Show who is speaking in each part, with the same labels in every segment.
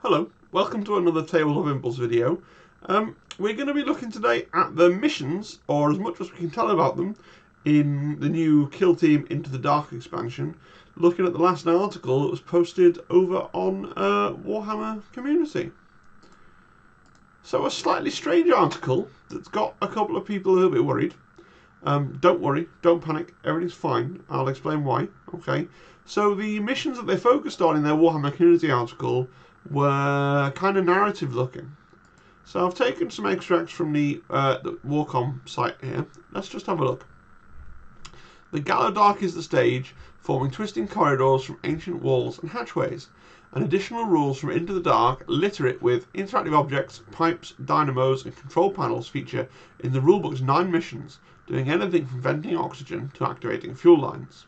Speaker 1: Hello, welcome to another Tales of Impulse video. We're going to be looking today at the missions, or as much as we can tell about them, in the new Kill Team Into the Dark expansion, looking at the last article that was posted over on Warhammer Community. So a slightly strange article that's got a couple of people a little bit worried. Don't worry, don't panic, everything's fine. I'll explain why. Okay, so the missions that they focused on in their Warhammer Community article were kind of narrative looking. So I've taken some extracts from the Warcom site here. Let's just have a look. The Gallow Dark is the stage, forming twisting corridors from ancient walls and hatchways. And additional rules from Into the Dark litter it with interactive objects, pipes, dynamos and control panels feature in the rulebook's 9 missions, doing anything from venting oxygen to activating fuel lines.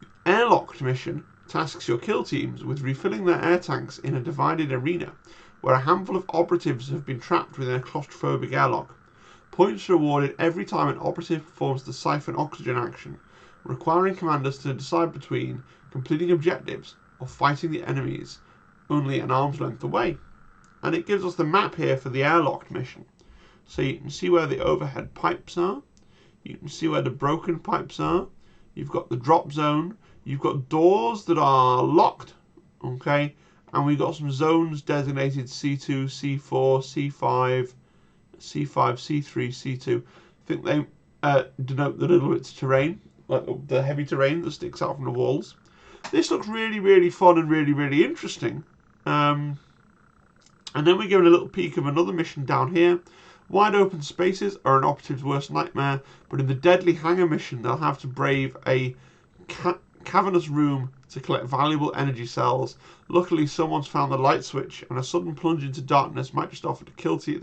Speaker 1: The Airlocked mission tasks your kill teams with refilling their air tanks in a divided arena, where a handful of operatives have been trapped within a claustrophobic airlock. Points are awarded every time an operative performs the siphon oxygen action, requiring commanders to decide between completing objectives or fighting the enemies only an arm's length away. And it gives us the map here for the airlocked mission. So you can see where the overhead pipes are, you can see where the broken pipes are, you've got the drop zone, you've got doors that are locked, okay, and we've got some zones designated C2, C4, C5, C5, C3, C2. I think they denote the little bits of terrain, like the heavy terrain that sticks out from the walls. This looks really, really fun and really, really interesting. And then we're given a little peek of another mission down here. Wide open spaces are an operative's worst nightmare, but in the deadly hangar mission they'll have to brave a cavernous room to collect valuable energy cells. Luckily someone's found the light switch, and a sudden plunge into darkness might just offer the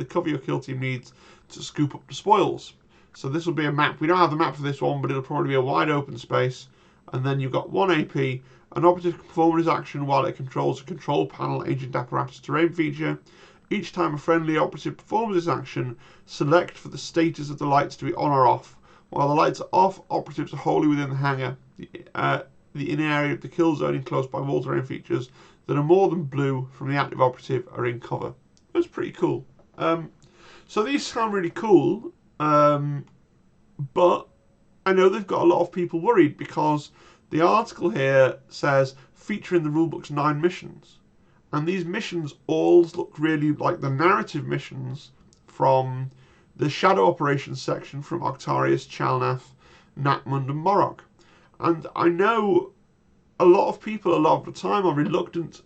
Speaker 1: cover your kill team needs to scoop up the spoils. So this will be a map. We don't have the map for this one, but it'll probably be a wide open space. And then you've got 1 AP. An operative can perform his action while it controls a control panel agent apparatus terrain feature. Each time a friendly operative performs this action, select for the status of the lights to be on or off. While the lights are off, operatives are wholly within the hangar. The inner area of the kill zone enclosed by wall terrain features that are more than blue from the active operative are in cover. That's pretty cool. So these sound really cool, but I know they've got a lot of people worried because the article here says featuring the rulebook's 9 missions. And these missions all look really like the narrative missions from the Shadow Operations section from Octarius, Chalnath, Nakmund and Morok. And I know a lot of people a lot of the time are reluctant.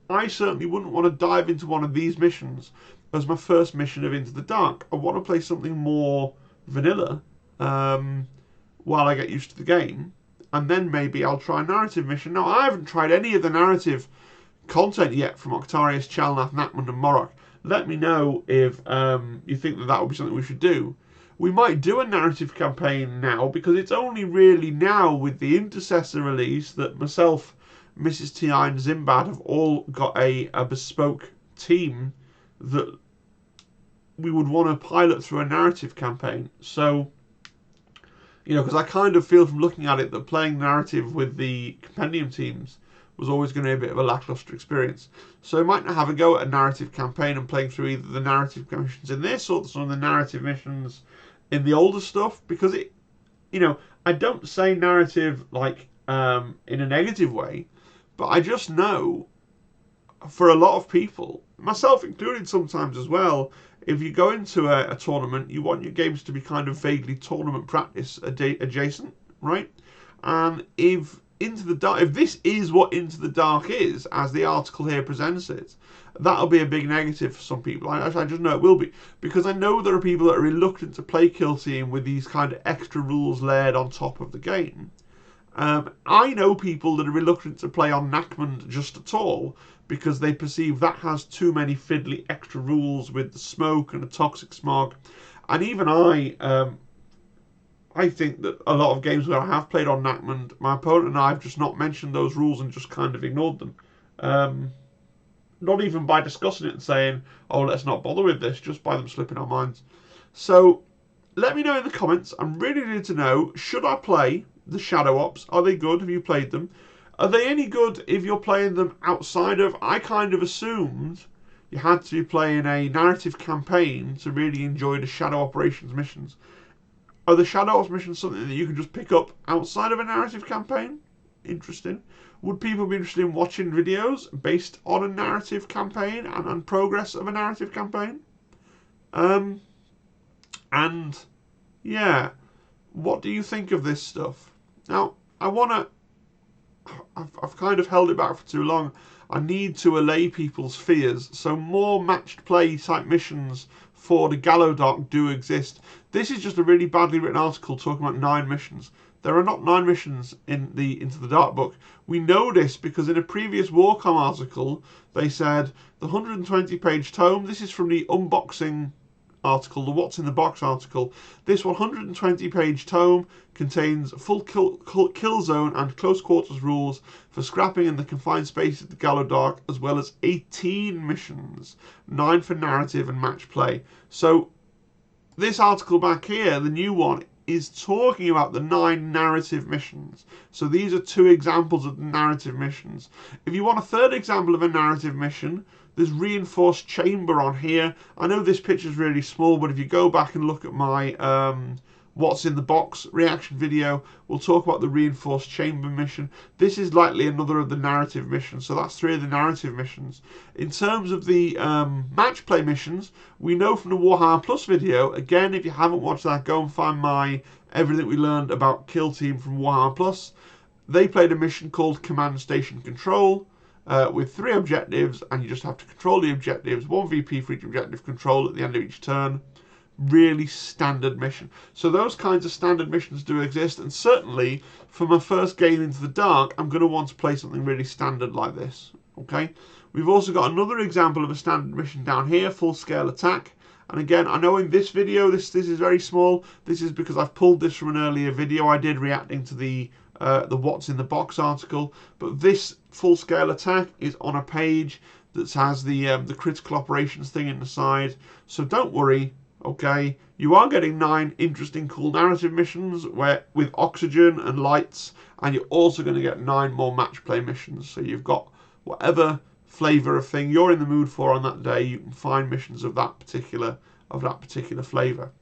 Speaker 1: I certainly wouldn't want to dive into one of these missions as my first mission of Into the Dark. I want to play something more vanilla while I get used to the game. And then maybe I'll try a narrative mission. Now, I haven't tried any of the narrative content yet from Octarius, Chalnath, Nakmund and Morok. Let me know if you think that would be something we should do. We might do a narrative campaign now, because it's only really now with the Intercessor release that myself, Mrs. T.I. and Zimbad have all got a bespoke team that we would want to pilot through a narrative campaign. So, you know, because I kind of feel from looking at it that playing narrative with the compendium teams was always going to be a bit of a lackluster experience. So I might not have a go at a narrative campaign and playing through either the narrative missions in this or some of the narrative missions in the older stuff, because it, you know, I don't say narrative like in a negative way, but I just know for a lot of people, myself included sometimes as well, if you go into a tournament, you want your games to be kind of vaguely tournament practice adjacent, right? And if this is what Into the Dark is, as the article here presents it, that'll be a big negative for some people. I just know it will be, because I know there are people that are reluctant to play Kill Team with these kind of extra rules layered on top of the game. I know people that are reluctant to play on Nakmund just at all, because they perceive that has too many fiddly extra rules with the smoke and the toxic smog. And even I think that a lot of games where I have played on Nakmund, my opponent and I have just not mentioned those rules and just kind of ignored them. Not even by discussing it and saying, oh, let's not bother with this, just by them slipping our minds. So let me know in the comments. I'm really need to know, should I play the Shadow Ops? Are they good? Have you played them? Are they any good if you're playing them outside of... I kind of assumed you had to be playing a narrative campaign to really enjoy the Shadow Operations missions. Are the Shadow Ops missions something that you can just pick up outside of a narrative campaign? Interesting. Would people be interested in watching videos based on a narrative campaign and progress of a narrative campaign? And yeah, what do you think of this stuff? Now, I've kind of held it back for too long. I need to allay people's fears. So more matched play type missions for the Gallowdark do exist. This is just a really badly written article talking about 9 missions. There are not 9 missions in the Into the Dark book. We know this because in a previous Warcom article, they said the 120-page tome, this is from the unboxing article, the What's in the Box article. This 120-page tome contains full kill zone and close quarters rules for scrapping in the confined space of the Gallowdark, as well as 18 missions, 9 for narrative and match play. So this article back here, the new one, is talking about the 9 narrative missions. So these are 2 examples of the narrative missions. If you want a third example of a narrative mission, there's Reinforced Chamber on here. I know this picture is really small, but if you go back and look at my What's in the Box reaction video, we'll talk about the Reinforced Chamber mission. This is likely another of the narrative missions, so that's 3 of the narrative missions. In terms of the match play missions, we know from the Warhammer Plus video, again, if you haven't watched that, go and find my Everything We Learned About Kill Team from Warhammer Plus. They played a mission called Command Station Control, with 3 objectives, and you just have to control the objectives, 1 VP for each objective control at the end of each turn. Really standard mission. So those kinds of standard missions do exist, and certainly for my first game Into the Dark, I'm going to want to play something really standard like this. Okay, we've also got another example of a standard mission down here, Full Scale Attack. And again, I know in this video this is very small. This is because I've pulled this from an earlier video I did reacting to the What's in the Box article, but this Full Scale Attack is on a page that has the critical operations thing in the side. So don't worry, okay, you are getting 9 interesting, cool narrative missions with oxygen and lights, and you're also going to get 9 more match play missions. So you've got whatever flavour of thing you're in the mood for on that day, you can find missions of that particular flavour.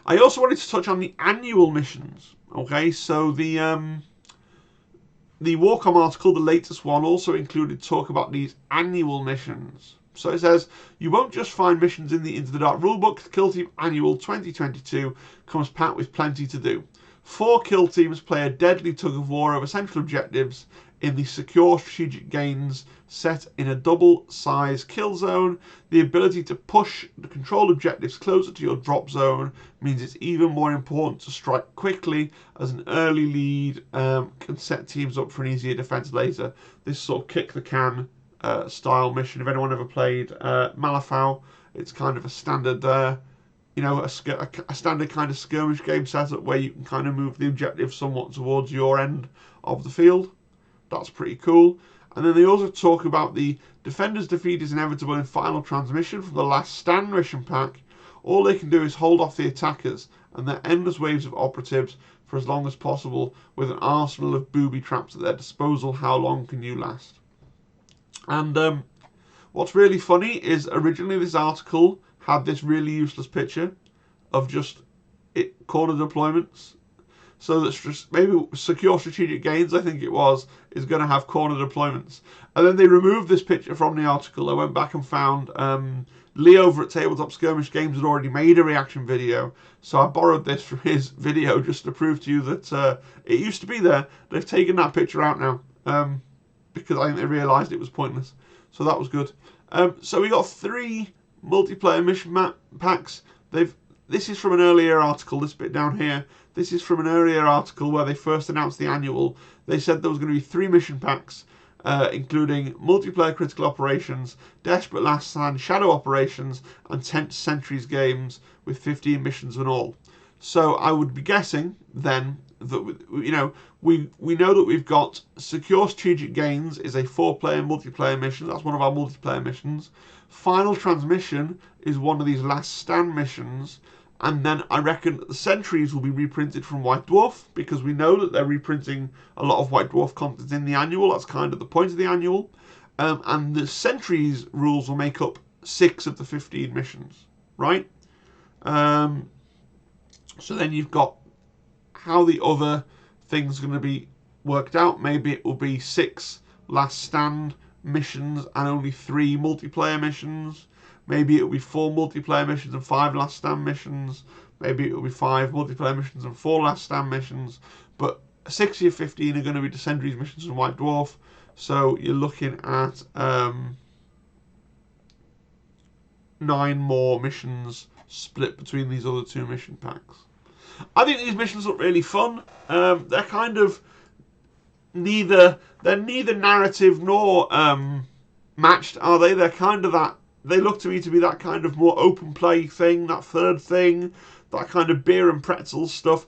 Speaker 1: I also wanted to touch on the annual missions. Okay, so the Warcom article, the latest one, also included talk about these annual missions. So it says, you won't just find missions in the Into the Dark rulebook. The Kill Team Annual 2022 comes packed with plenty to do. 4 kill teams play a deadly tug of war over central objectives in the secure strategic gains set in a double-size kill zone. The ability to push the controlled objectives closer to your drop zone means it's even more important to strike quickly, as an early lead can set teams up for an easier defense later. This sort of kick the can style mission. If anyone ever played Malifaux, it's kind of a standard you know, a standard kind of skirmish game setup where you can kind of move the objective somewhat towards your end of the field. That's pretty cool. And then they also talk about the defender's defeat is inevitable in Final Transmission from the Last Stand mission pack. All they can do is hold off the attackers and their endless waves of operatives for as long as possible with an arsenal of booby traps at their disposal. How long can you last? And what's really funny is originally this article had this really useless picture of just corner deployments. So that maybe Secure Strategic Gains, I think it was, is going to have corner deployments. And then they removed this picture from the article. I went back and found Lee over at Tabletop Skirmish Games had already made a reaction video. So I borrowed this from his video just to prove to you that it used to be there. They've taken that picture out now because I think they realised it was pointless. So that was good. So we got 3 multiplayer mission packs. This is from an earlier article, this bit down here. This is from an earlier article where they first announced the annual. They said there was going to be 3 mission packs, including multiplayer critical operations, Desperate Last Stand, Shadow Operations, and 10th Centuries games with 15 missions and all. So I would be guessing then that we know that we've got Secure Strategic Gains is a 4-player multiplayer mission. That's one of our multiplayer missions. Final Transmission is one of these Last Stand missions. And then I reckon that the Sentries will be reprinted from White Dwarf, because we know that they're reprinting a lot of White Dwarf content in the annual. That's kind of the point of the annual. And the Sentries rules will make up 6 of the 15 missions, right? So then you've got how the other things are going to be worked out. Maybe it will be 6 Last Stand missions and only 3 multiplayer missions. Maybe it will be 4 multiplayer missions and 5 Last Stand missions. Maybe it will be 5 multiplayer missions and 4 Last Stand missions. But 6 of your 15 are going to be the Sentries missions and White Dwarf. So you're looking at 9 more missions split between these other 2 mission packs. I think these missions look really fun. They're kind of neither narrative nor matched, are they? They're kind of that. They look to me to be that kind of more open play thing, that third thing, that kind of beer and pretzels stuff.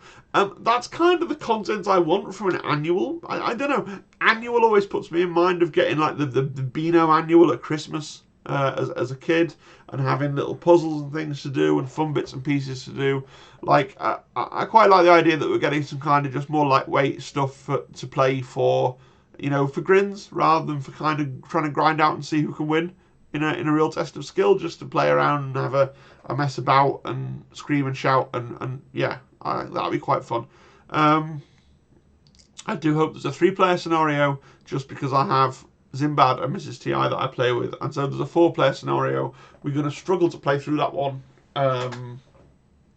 Speaker 1: That's kind of the content I want from an annual. I don't know. Annual always puts me in mind of getting like the Beano annual at Christmas as a kid, and having little puzzles and things to do and fun bits and pieces to do. Like I quite like the idea that we're getting some kind of just more lightweight stuff to play for, for grins, rather than for kind of trying to grind out and see who can win in a real test of skill, just to play around and have a mess about and scream and shout and yeah, that'll be quite fun. I do hope there's a 3-player scenario, just because I have Zimbad and Mrs. TI that I play with, and so there's a 4-player scenario. We're going to struggle to play through that one,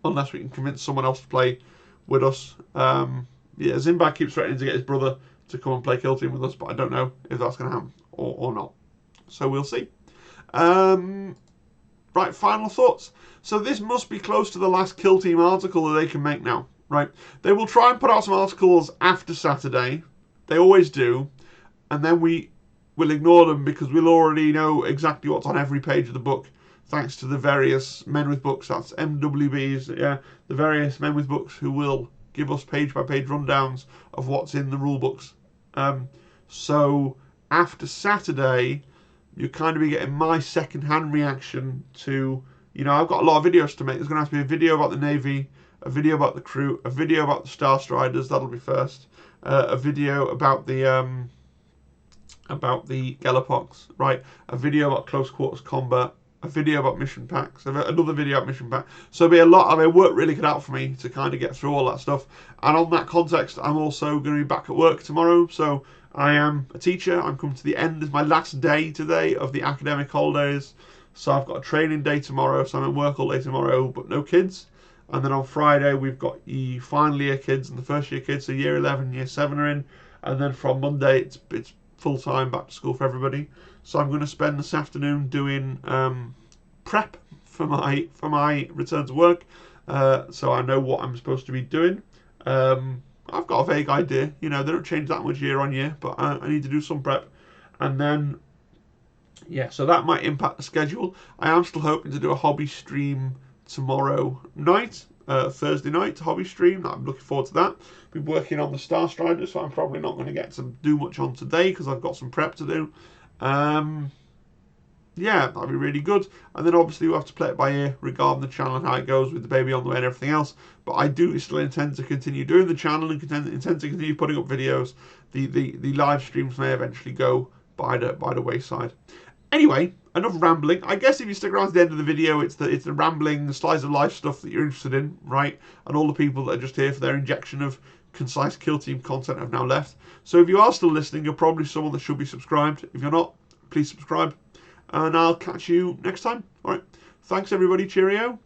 Speaker 1: unless we can convince someone else to play with us. Yeah, Zimbad keeps threatening to get his brother to come and play Kill Team with us, but I don't know if that's going to happen or not. So we'll see. Right, final thoughts. So this must be close to the last Kill Team article that they can make now, right? They will try and put out some articles after Saturday. They always do. And then we will ignore them, because we'll already know exactly what's on every page of the book, thanks to the various men with books, that's MWBs, yeah, the various men with books who will give us page-by-page rundowns of what's in the rule books. So after Saturday, you'll kind of be getting my second-hand reaction to, I've got a lot of videos to make. There's going to have to be a video about the Navy, a video about the crew, a video about the Star Striders, that'll be first, a video about the Galapox, right? A video about close quarters combat, a video about mission packs, another video about mission pack. So it'll be a lot. I mean, work really cut out for me to kind of get through all that stuff. And on that context, I'm also going to be back at work tomorrow. So I am a teacher. I'm coming to the end. It's my last day today of the academic holidays. So I've got a training day tomorrow. So I'm at work all day tomorrow, but no kids. And then on Friday, we've got the final year kids and the first year kids. So year 11, year 7 are in. And then from Monday, it's full-time back to school for everybody. So I'm going to spend this afternoon doing prep for my return to work, so I know what I'm supposed to be doing. I've got a vague idea, they don't change that much year on year, but I need to do some prep. And then yeah, so that might impact the schedule. I am still hoping to do a hobby stream tomorrow night, Thursday night hobby stream. I'm looking forward to that. Been working on the Star Striders, so I'm probably not going to get to do much on today because I've got some prep to do. Yeah, that'll be really good. And then obviously we'll have to play it by ear regarding the channel and how it goes with the baby on the way and everything else. But I do still intend to continue doing the channel and intend to continue putting up videos. The live streams may eventually go by the wayside. Anyway, enough rambling. I guess if you stick around to the end of the video, it's the rambling, the slice of life stuff that you're interested in, right? And all the people that are just here for their injection of concise Kill Team content have now left. So if you are still listening, you're probably someone that should be subscribed. If you're not, please subscribe. And I'll catch you next time. All right. Thanks, everybody. Cheerio.